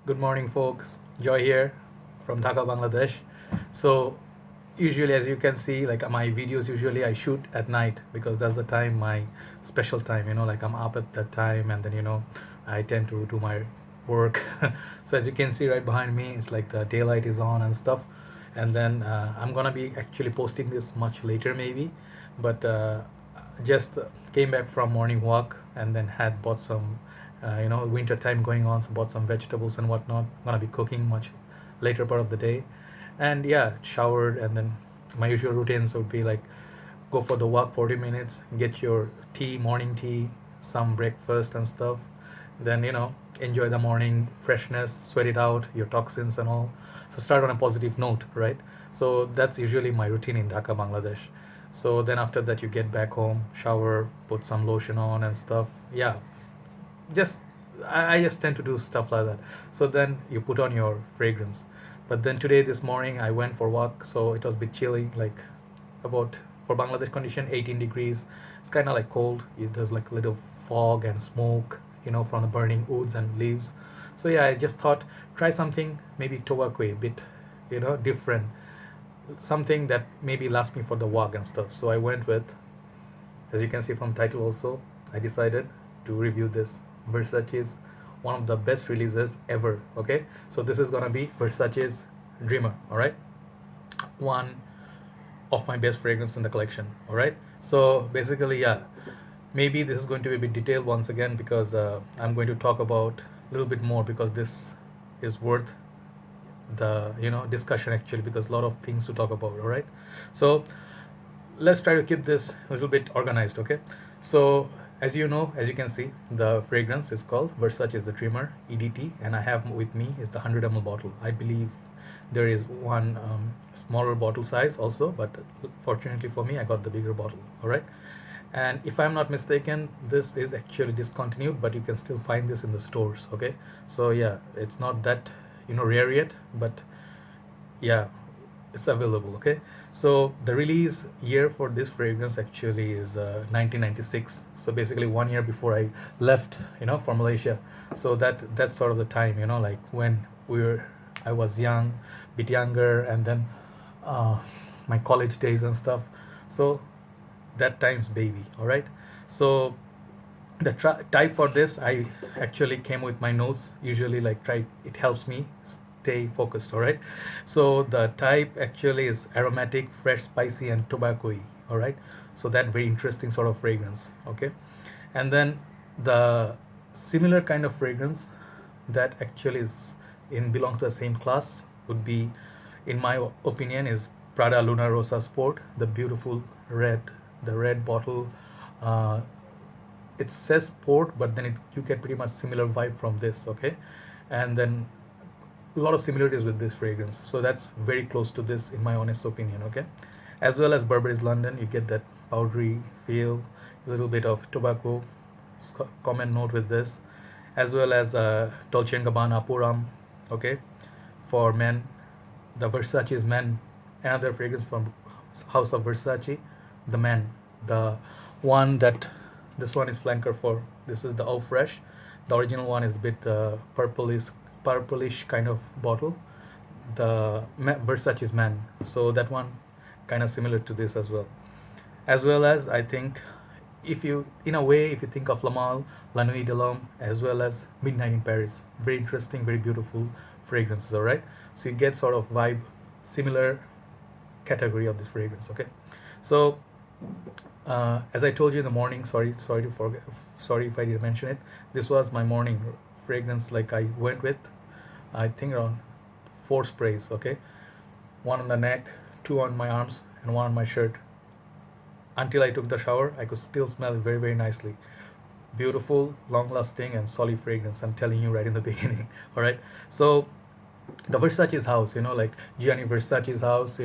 Good morning, folks. Joy here from Dhaka, Bangladesh. So, usually, as you can see, like my videos, usually I shoot at night because that's the time, my special time, like I'm up at that time and then, I tend to do my work. So, as you can see right behind me, it's like the daylight is on and stuff. And then I'm gonna be actually posting this much later, maybe, but just came back from morning walk and then had bought some winter time going on, so bought some vegetables and whatnot. Gonna be cooking much later part of the day, and yeah, showered, and then my usual routines would be like go for the walk 40 minutes, get your tea, morning tea, some breakfast and stuff, then enjoy the morning freshness, sweat it out, your toxins and all. So start on a positive note, right? So that's usually my routine in Dhaka, Bangladesh. So then after that you get back home, shower, put some lotion on and stuff. Yeah, just I just tend to do stuff like that. So then you put on your fragrance. But then today, this morning, I went for walk, so it was a bit chilly, like about for Bangladesh condition, 18 degrees. It's kind of like cold. There's like a little fog and smoke, from the burning woods and leaves. So yeah, I just thought try something maybe tobacco a bit, different, something that maybe lasts me for the walk and stuff. So I went with, as you can see from title also, I decided to review this Versace's one of the best releases ever. Okay, so this is gonna be Versace's Dreamer. All right, one of my best fragrance in the collection. All right, so basically, yeah, maybe this is going to be a bit detailed once again because I'm going to talk about a little bit more because this is worth the discussion actually, because a lot of things to talk about. All right, so let's try to keep this a little bit organized. Okay, so as you can see, the fragrance is called Versace the Dreamer EDT, and I have with me is the 100 ml bottle. I believe there is one smaller bottle size also, but fortunately for me I got the bigger bottle. All right, and if I'm not mistaken, this is actually discontinued, but you can still find this in the stores. Okay, so yeah, it's not that rare yet, but yeah, it's available. Okay, so the release year for this fragrance actually is 1996, so basically 1 year before I left for Malaysia. So that's sort of the time, like when I was young, bit younger, and then uh, my college days and stuff. So that time's baby. All right, so the type for this, I actually came with my notes, usually like try, it helps me stay focused. All right, so the type actually is aromatic, fresh, spicy, and tobacco-y. All right, so that very interesting sort of fragrance. Okay, and then the similar kind of fragrance that actually is in belongs to the same class would be, in my opinion, is Prada Luna Rossa Sport, the beautiful red, the red bottle. uh, it says port, but then you get pretty much similar vibe from this. Okay, and then a lot of similarities with this fragrance, so that's very close to this in my honest opinion. Okay, as well as Burberry's London, you get that powdery feel, a little bit of tobacco common note with this, as well as Dolce & Gabbana Puram. Okay, for men, the Versace's Men, another fragrance from House of Versace, the Men, the one that this one is flanker for. This is the Eau Fresh. The original one is a bit purplish kind of bottle. The Versace's Man. So that one kind of similar to this as well. As well as I think, if you in a way, if you think of Lamal, La Nuit de l'Homme, as well as Midnight in Paris, very interesting, very beautiful fragrances. All right, so you get sort of vibe, similar category of this fragrance. Okay, so as I told you in the morning, sorry to forget, sorry if I didn't mention it. This was my morning fragrance. Like I went with, I think around 4 sprays. Okay, one on the neck, two on my arms, and one on my shirt. Until I took the shower, I could still smell it very, very nicely. Beautiful, long-lasting, and solid fragrance. I'm telling you right in the beginning. All right. So the Versace's house, like Gianni Versace's house,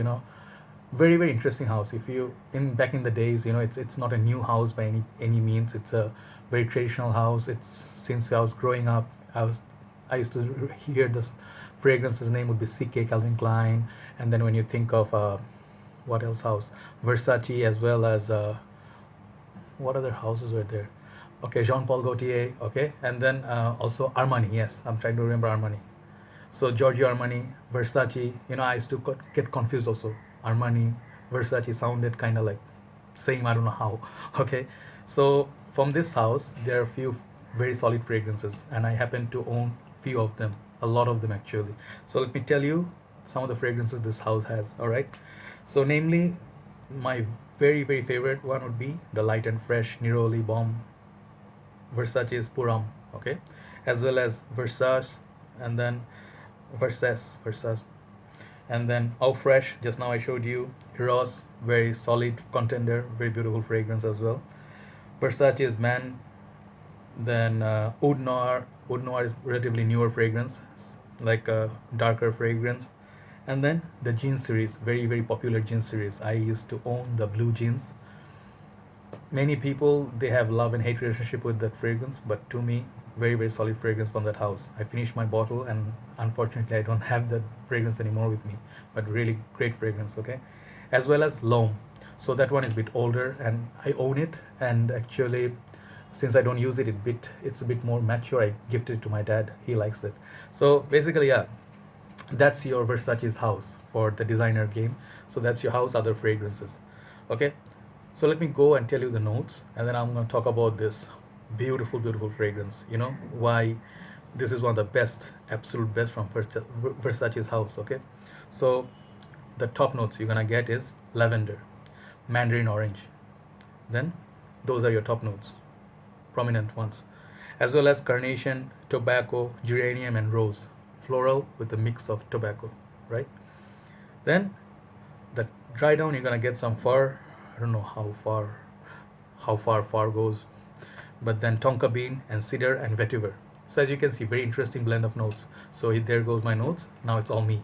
very, very interesting house. If you in back in the days, it's not a new house by any means. It's a very traditional house. It's since I was growing up, I used to hear this fragrance's name would be CK, Calvin Klein, and then when you think of what else house, Versace, as well as what other houses were there? Okay, Jean Paul Gaultier. Okay, and then also Armani. Yes, I'm trying to remember Armani. So Giorgio Armani, Versace, I used to get confused also. Armani, Versace sounded kind of like same, I don't know how. Okay, so from this house there are a few very solid fragrances, and I happen to own few of them, a lot of them actually. So let me tell you some of the fragrances this house has. All right, so namely, my very favorite one would be the light and fresh Neroli Bomb Versace's Puram. Okay, as well as Versace, and then Versace, and then Au Fresh, just now I showed you. Ross, very solid contender, very beautiful fragrance as well. Versace's Man, then Oud Noir. Oud Noir is relatively newer fragrance, like a darker fragrance. And then the jeans series, very popular jeans series. I used to own the blue jeans. Many people, they have love and hate relationship with that fragrance, but to me, very solid fragrance from that house. I finished my bottle, and unfortunately I don't have that fragrance anymore with me, but really great fragrance. Okay, as well as L'Homme. So that one is a bit older and I own it, and actually since I don't use it, it's a bit more mature. I gifted it to my dad, he likes it. So basically, yeah, that's your Versace's house for the designer game. So that's your house, other fragrances. Okay, so let me go and tell you the notes, and then I'm going to talk about this beautiful fragrance. Why this is one of the best, absolute best from Versace's house. Okay, so the top notes you're going to get is lavender, mandarin orange. Then those are your top notes, prominent ones, as well as carnation, tobacco, geranium, and rose. Floral with a mix of tobacco, right? Then the dry down, you're gonna get some fir. I don't know how far far goes, but then tonka bean and cedar and vetiver. So as you can see, very interesting blend of notes. So there goes my notes. Now it's all me.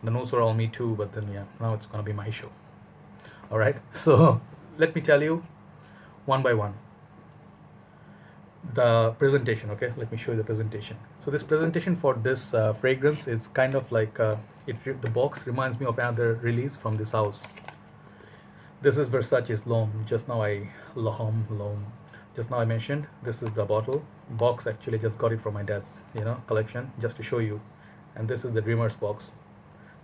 The notes are all me too, but then yeah, now it's gonna be my show. All right. So let me tell you one by one the presentation. Okay, let me show you the presentation. So this presentation for this fragrance is kind of like the box reminds me of another release from this house. This is Versace's L'Homme. L'Homme. Just now I mentioned this is the bottle box. Actually, just got it from my dad's collection, just to show you. And this is the Dreamer's box.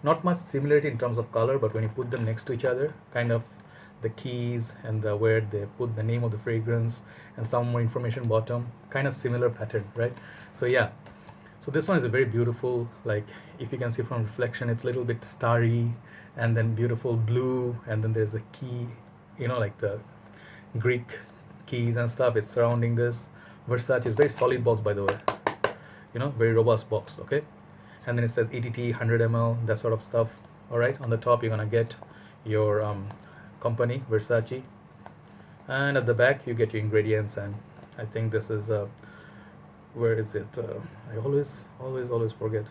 Not much similarity in terms of color, but when you put them next to each other, kind of the keys and where they put the name of the fragrance and some more information bottom, kind of similar pattern, right? So yeah, so this one is a very beautiful, like if you can see from reflection, it's a little bit starry, and then beautiful blue, and then there's a key, like the Greek keys and stuff is surrounding this. Versace is very solid box, by the way, very robust box. Okay, and then it says EDT 100 ml, that sort of stuff. All right, on the top you're gonna get your company, Versace, and at the back you get your ingredients. And I think this is where is it? I always forget.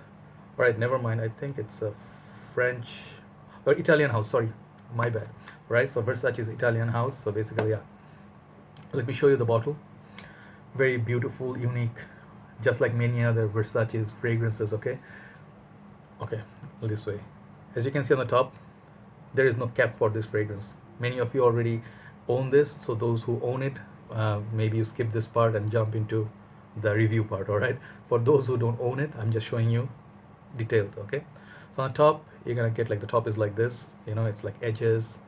All right, never mind. I think it's a French or Italian house. Sorry, my bad. Right, so Versace is Italian house. So basically, yeah. Let me show you the bottle. Very beautiful, unique, just like many other Versace's fragrances. Okay, this way. As you can see on the top, there is no cap for this fragrance. Many of you already own this, so those who own it, maybe you skip this part and jump into the review part. All right, for those who don't own it, I'm just showing you detailed. Okay, so on the top you're gonna get, like, the top is like this, it's like edges,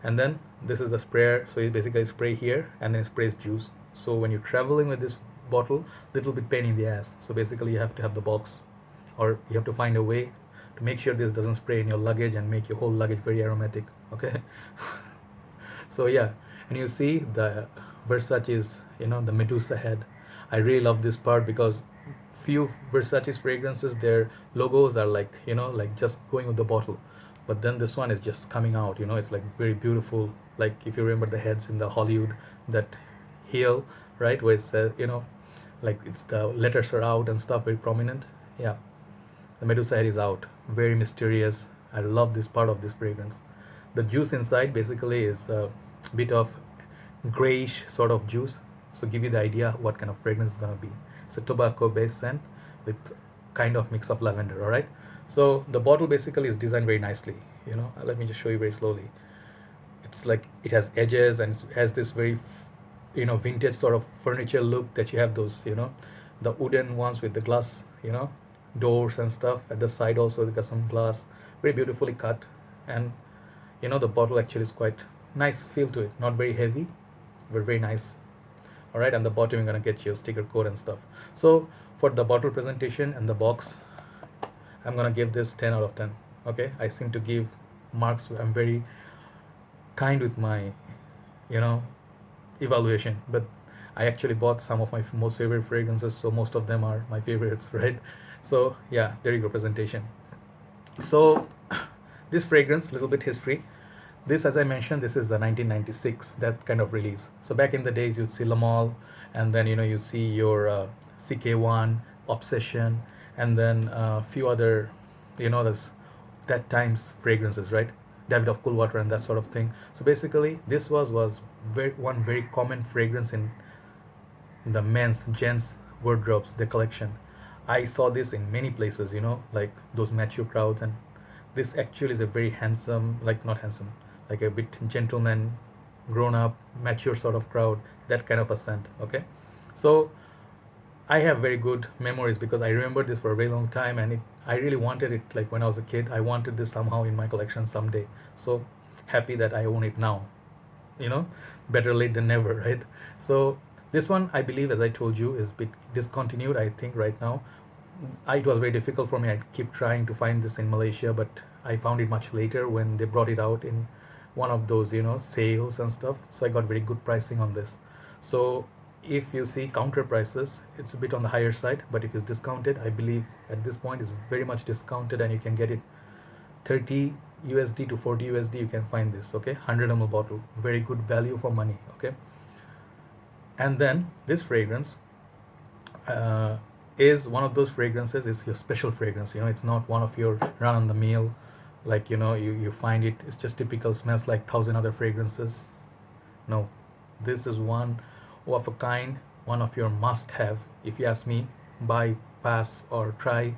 and then this is the sprayer. So you basically spray here and then it sprays juice. So when you're traveling with this bottle, little bit pain in the ass. So basically you have to have the box, or you have to find a way to make sure this doesn't spray in your luggage and make your whole luggage very aromatic. Okay. So yeah, and you see the Versace's, the Medusa head. I really love this part because few Versace's fragrances, their logos are like, like just going with the bottle, but then this one is just coming out. It's like very beautiful. Like if you remember the heads in the Hollywood, that heel, right, where it says, like it's the letters are out and stuff, very prominent. Yeah, the Medusa head is out, very mysterious. I love this part of this fragrance. The juice inside basically is a bit of grayish sort of juice, so give you the idea what kind of fragrance is gonna be. It's a tobacco based scent with kind of mix of lavender. All right, so the bottle basically is designed very nicely. Let me just show you very slowly. It's like it has edges and it has this very vintage sort of furniture look that you have those, the wooden ones with the glass, doors and stuff. At the side also they got some glass, very beautifully cut. And the bottle actually is quite nice feel to it, not very heavy but very nice. All right, and the bottom you're gonna get your sticker code and stuff. So for the bottle presentation and the box, I'm gonna give this 10 out of 10. Okay, I seem to give marks. I'm very kind with my you know evaluation, but I actually bought some of my most favorite fragrances, so most of them are my favorites, right? So yeah, there you go, presentation. So this fragrance, little bit history. This, as I mentioned, this is a 1996 that kind of release. So back in the days, you'd see Lamal, and then you see your CK1, Obsession, and then a few other, there's that times fragrances, right? David of Coolwater and that sort of thing. So basically, this was one very common fragrance in the men's gents wardrobes, the collection. I saw this in many places, like those mature crowds. And this actually is a very handsome, like not handsome, like a bit gentleman, grown up, mature sort of crowd, that kind of a scent. Okay, so I have very good memories because I remember this for a very long time, and I really wanted it. Like when I was a kid, I wanted this somehow in my collection someday. So happy that I own it now. you know Better late than never, right? So this one, I believe, as I told you, is a bit discontinued, I think, right now. It was very difficult for me. I keep trying to find this in Malaysia, but I found it much later when they brought it out in one of those sales and stuff. So I got very good pricing on this. So if you see counter prices, it's a bit on the higher side, but if it's discounted, I believe at this point it's very much discounted, and you can get it 30 USD to 40 USD. You can find this. Okay, 100 ml bottle, very good value for money. Okay, and then this fragrance is one of those fragrances. It's your special fragrance. It's not one of your run on the mill, like you find it's just typical, smells like thousand other fragrances. No, this is one of a kind, one of your must have. If you ask me, buy, pass, or try,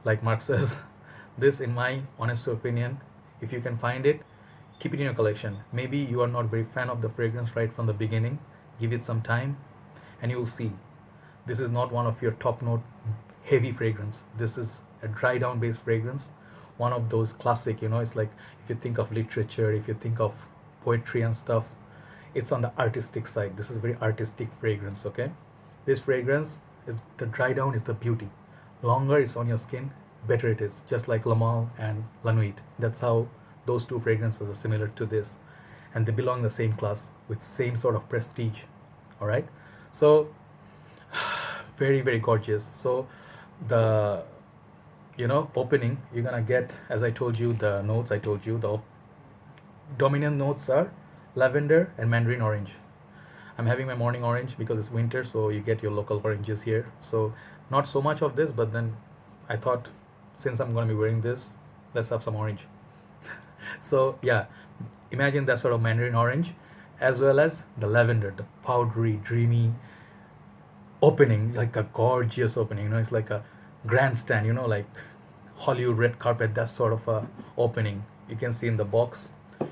like Mark says. This, in my honest opinion, if you can find it, keep it in your collection. Maybe you are not very fan of the fragrance right from the beginning. Give it some time and you'll see. This is not one of your top note heavy fragrance. This is a dry down based fragrance. One of those classic, it's like, if you think of literature, if you think of poetry and stuff, it's on the artistic side. This is very artistic fragrance. Okay, this fragrance is, the dry down is the beauty. Longer it's on your skin, better it is. Just like Lamal and La Nuit. That's how those two fragrances are similar to this, and they belong in the same class with same sort of prestige. All right, so very, very gorgeous. So the opening, you're gonna get, as I told you, the notes. I told you the dominant notes are lavender and mandarin orange. I'm having my morning orange because it's winter, so you get your local oranges here. So not so much of this, but then I thought, since I'm going to be wearing this, let's have some orange. So yeah, imagine that sort of mandarin orange, as well as the lavender, the powdery, dreamy opening, like a gorgeous opening. It's like a grandstand, like Hollywood red carpet, that sort of a opening. You can see in the box.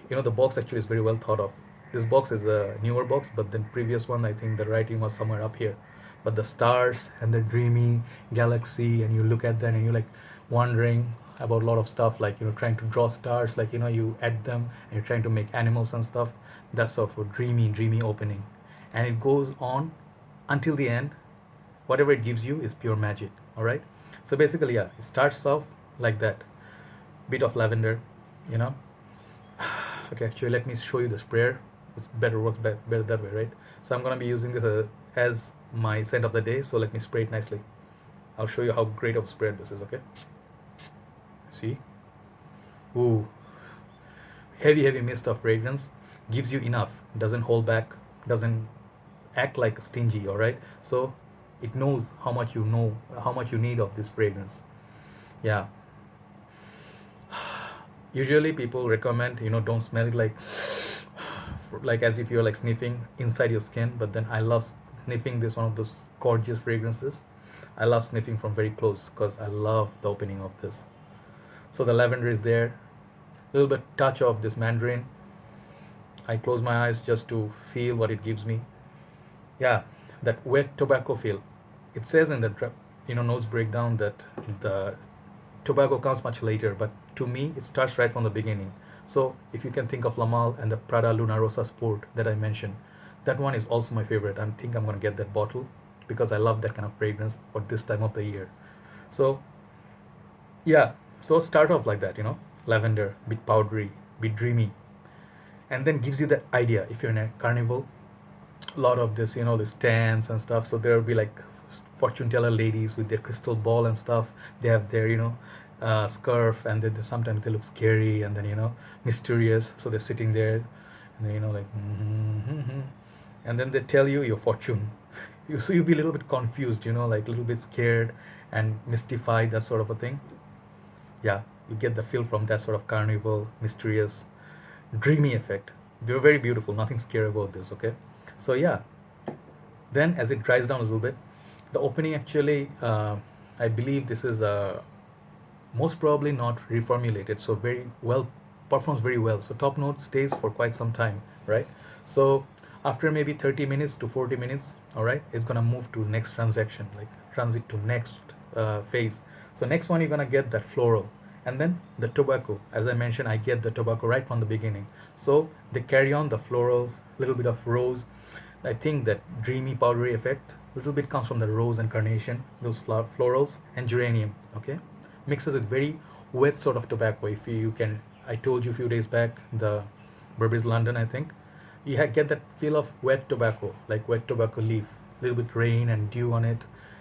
The box actually is very well thought of. This box is a newer box, but the previous one, I think the writing was somewhere up here. But the stars and the dreamy galaxy, and you look at them and you're like wondering about a lot of stuff, like trying to draw stars, like you add them and you're trying to make animals and stuff. That's sort of a dreamy opening, and it goes on until the end. Whatever it gives you is pure magic. All right, so basically, yeah, it starts off like that, bit of lavender, you know okay, actually, let me show you the sprayer. It's better, works better that way, right? So I'm gonna be using this as my scent of the day. So let me spray it nicely. I'll show you how great of a sprayer this is. Okay, see, ooh, heavy mist of fragrance, gives you enough, doesn't hold back, doesn't act like stingy. All right, so it knows how much how much you need of this fragrance. Yeah, usually people recommend, don't smell it like as if you're like sniffing inside your skin, but then I love sniffing this, one of those gorgeous fragrances. I love sniffing from very close because I love the opening of this. So the lavender is there, a little bit touch of this mandarin. I close my eyes just to feel what it gives me. Yeah, that wet tobacco feel. It says in the notes break down that the tobacco comes much later, but to me it starts right from the beginning. So if you can think of Lamal and the Prada Luna Rossa Sport that I mentioned, that one is also my favorite. I think I'm gonna get that bottle because I love that kind of fragrance for this time of the year. So yeah, so start off like that, lavender, bit powdery, bit dreamy, and then gives you the idea. If you're in a carnival, a lot of this, this stands and stuff. So there will be like fortune teller ladies with their crystal ball and stuff. They have their, scarf, and then sometimes they look scary and then, mysterious. So they're sitting there, and then, like, and then they tell you your fortune. So you'll be a little bit confused, like a little bit scared and mystified, that sort of a thing. Yeah, you get the feel from that sort of carnival, mysterious, dreamy effect. They're very beautiful, nothing scary about this, okay? So yeah, then as it dries down a little bit, the opening actually, I believe this is most probably not reformulated, so very well, performs very well. So top note stays for quite some time, right? So after maybe 30 minutes to 40 minutes, all right, it's gonna move to next transaction, like transit to next phase. So next one, you're gonna get that floral, and then the tobacco. As I mentioned, I get the tobacco right from the beginning. So they carry on the florals, little bit of rose. I think that dreamy powdery effect, little bit comes from the rose and carnation, those florals, and geranium. Okay, mixes with very wet sort of tobacco. If you can, I told you a few days back, the Burberry's London, I think, you get that feel of wet tobacco, like wet tobacco leaf, little bit rain and dew on it,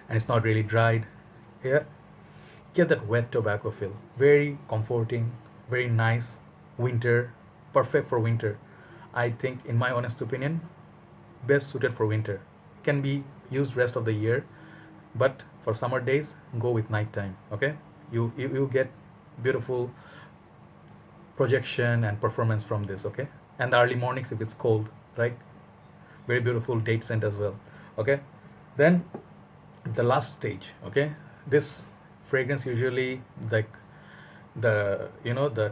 and it's not really dried. Yeah, get that wet tobacco feel. Very comforting, very nice. Winter, perfect for winter. I think, in my honest opinion, best suited for winter. Can be used rest of the year, but for summer days, go with nighttime. Okay, you get beautiful projection and performance from this. Okay, and the early mornings if it's cold, right? Very beautiful date scent as well. Okay, then the last stage. Okay, this fragrance usually, like, the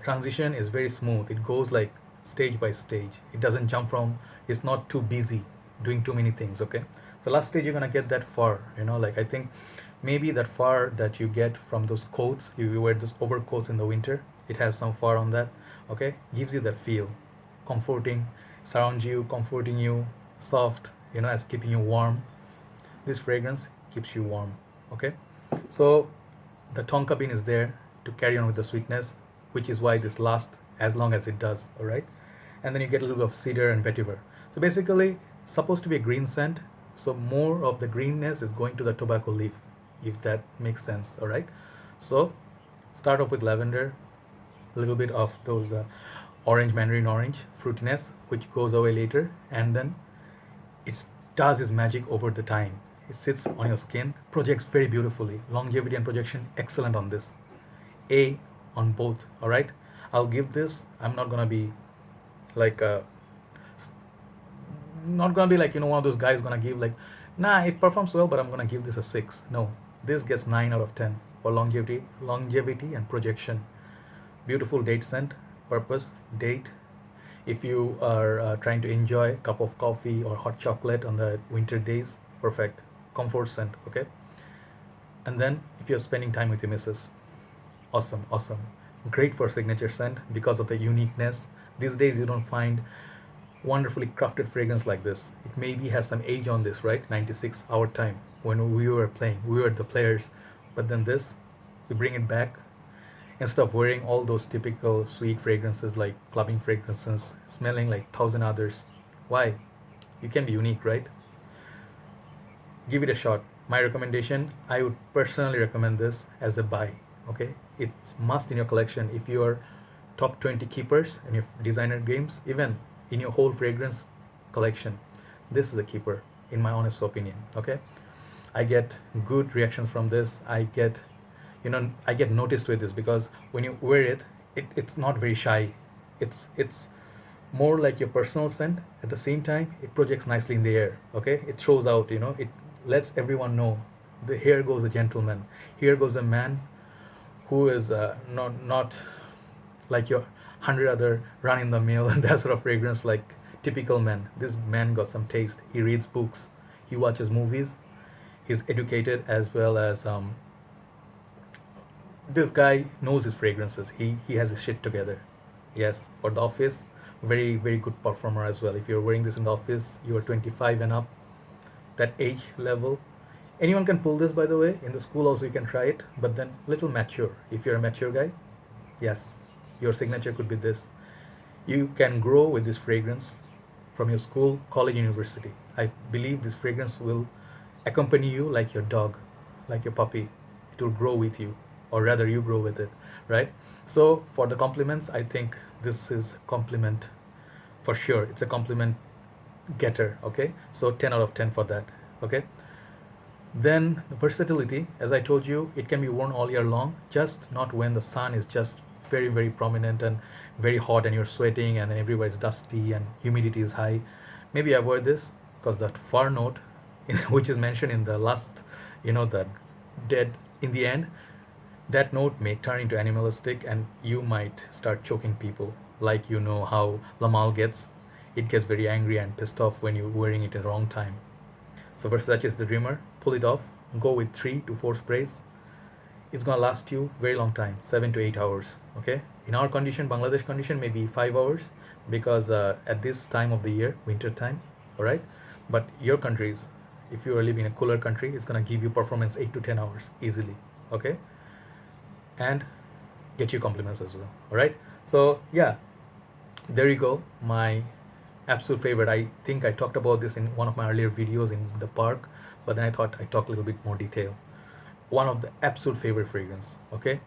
transition is very smooth. It goes like stage by stage. It doesn't jump from, it's not too busy doing too many things. Okay, so last stage you're gonna get that fur, like, I think maybe that fur that you get from those coats, you wear those overcoats in the winter, it has some fur on that. Okay, gives you that feel, comforting, surrounds you, comforting you, soft, as keeping you warm. This fragrance keeps you warm. Okay, so the tonka bean is there to carry on with the sweetness, which is why this lasts as long as it does. All right, and then you get a little bit of cedar and vetiver. So basically, supposed to be a green scent, so more of the greenness is going to the tobacco leaf, if that makes sense. All right, so start off with lavender, a little bit of those orange, mandarin orange fruitiness, which goes away later, and then it does its magic over the time. It sits on your skin, projects very beautifully. Longevity and projection, excellent on this. A on both. All right, I'll give this. I'm not gonna be like not gonna be like, one of those guys gonna give like, nah, it performs well, but I'm gonna give this a 6. No, this gets 9 out of 10 for longevity and projection. Beautiful date scent, purpose, date. If you are trying to enjoy a cup of coffee or hot chocolate on the winter days, perfect. Comfort scent. Okay, and then if you're spending time with your missus, awesome, awesome. Great for signature scent because of the uniqueness. These days you don't find wonderfully crafted fragrance like this. It maybe has some age on this, right? 96 our time when we were playing, we were the players. But then this, you bring it back. Instead of wearing all those typical sweet fragrances like clubbing fragrances, smelling like 1,000 others, why? You can be unique, right? Give it a shot. My recommendation, I would personally recommend this as a buy. Okay, it's must in your collection. If you are top 20 keepers in your designer games, even in your whole fragrance collection, this is a keeper, in my honest opinion. Okay, I get good reactions from this. I get noticed with this because when you wear it, it's not very shy. It's more like your personal scent. At the same time, it projects nicely in the air. Okay, it shows out. It lets everyone know. Here goes a gentleman. Here goes a man who is not like your 100 other run in the mill and that sort of fragrance like typical men. This man got some taste. He reads books. He watches movies. He's educated, as well as this guy knows his fragrances. He has his shit together. Yes, for the office, very very good performer as well. If you're wearing this in the office, you are 25 and up, that age level. Anyone can pull this, by the way. In the school also you can try it, but then little mature. If you're a mature guy, yes, your signature could be this. You can grow with this fragrance from your school, college, university. I believe this fragrance will accompany you like your dog, like your puppy. It will grow with you, or rather you grow with it, right? So for the compliments, I think this is compliment for sure. It's a compliment getter. Okay, so 10 out of 10 for that. Okay, then versatility, as I told you, it can be worn all year long, just not when the sun is just very very prominent and very hot and you're sweating and everywhere is dusty and humidity is high. Maybe avoid this, because that far note which is mentioned in the last, the dead in the end, that note may turn into animalistic and you might start choking people, like how Lamal gets. It gets very angry and pissed off when you're wearing it at the wrong time. So Versace is the dreamer. Pull it off. Go with 3 to 4 sprays. It's gonna last you very long time, 7 to 8 hours. Okay. In our condition, Bangladesh condition, maybe 5 hours, because at this time of the year, winter time. All right. But your countries, if you are living in a cooler country, it's gonna give you performance 8 to 10 hours easily. Okay. And get you compliments as well. All right. So yeah, there you go. My absolute favorite. I think I talked about this in one of my earlier videos in the park, but then I thought I'd talk a little bit more detail. One of the absolute favorite fragrance. Okay,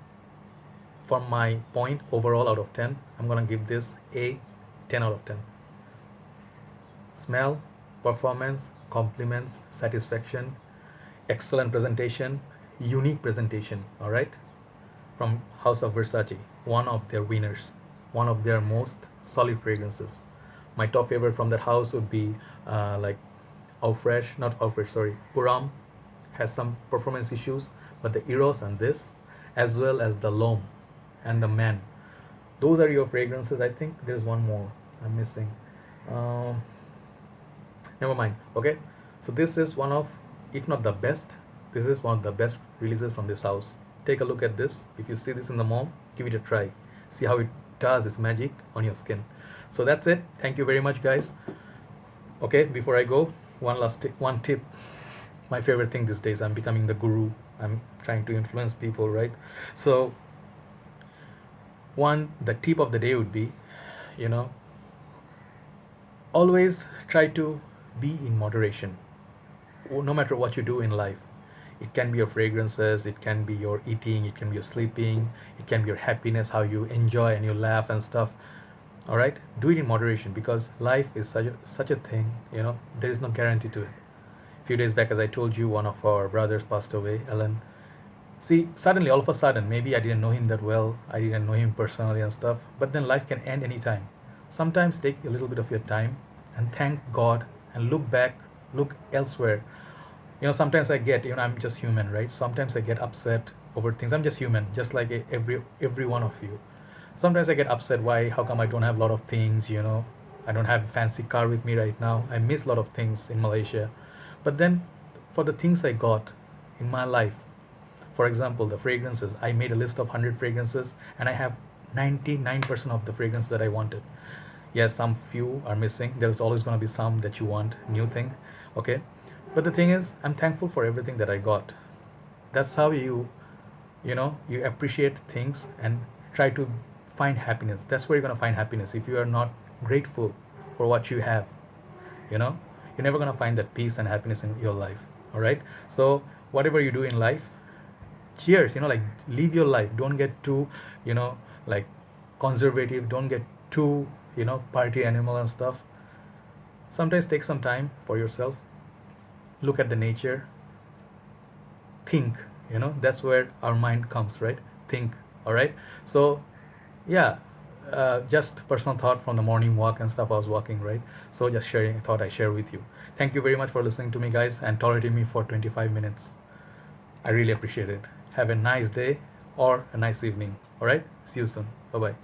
from my point overall out of 10, I'm gonna give this a 10 out of 10. Smell, performance, compliments, satisfaction, excellent presentation, unique presentation. All right, from House of Versace, one of their winners, one of their most solid fragrances. My top favorite from that house would be like not Au Fresh, sorry, Puram has some performance issues, but the Eros and this, as well as the L'Homme and the Man, those are your fragrances. I think there's one more I'm missing. Um, Never mind. Okay, so this is one of, if not the best, this is one of the best releases from this house. Take a look at this. If you see this in the mall, give it a try. See how it does its magic on your skin. So that's it. Thank you very much, guys. Okay, before I go, one tip. My favorite thing these days, I'm becoming the guru. I'm trying to influence people, right? So the tip of the day would be, always try to be in moderation, no matter what you do in life. It can be your fragrances, it can be your eating, it can be your sleeping, it can be your happiness, how you enjoy and you laugh and stuff. All right, do it in moderation, because life is such a thing. There is no guarantee to it. A few days back, as I told you, one of our brothers passed away, Alan. See, suddenly, all of a sudden, maybe I didn't know him that well, I didn't know him personally and stuff, but then life can end anytime. Sometimes take a little bit of your time and thank God and look back, look elsewhere. Sometimes I get, I'm just human, right? Sometimes I get upset over things. I'm just human, just like every one of you. Sometimes I get upset, how come I don't have a lot of things, I don't have a fancy car with me right now. I miss a lot of things in Malaysia. But then for the things I got in my life, for example, the fragrances, I made a list of 100 fragrances and I have 99% of the fragrance that I wanted. Yes, some few are missing. There's always going to be some that you want, new thing. Okay. But the thing is, I'm thankful for everything that I got. That's how you appreciate things and try to find happiness. That's where you're going to find happiness. If you are not grateful for what you have, you're never going to find that peace and happiness in your life. All right. So whatever you do in life, cheers, like live your life. Don't get too, like conservative. Don't get too, party animal and stuff. Sometimes take some time for yourself. Look at the nature. Think, that's where our mind comes, right? Think. All right. So yeah, just personal thought from the morning walk and stuff. I was walking, right? So just sharing, thought I share with you. Thank you very much for listening to me, guys, and tolerating me for 25 minutes. I really appreciate it. Have a nice day or a nice evening. All right. See you soon. Bye bye.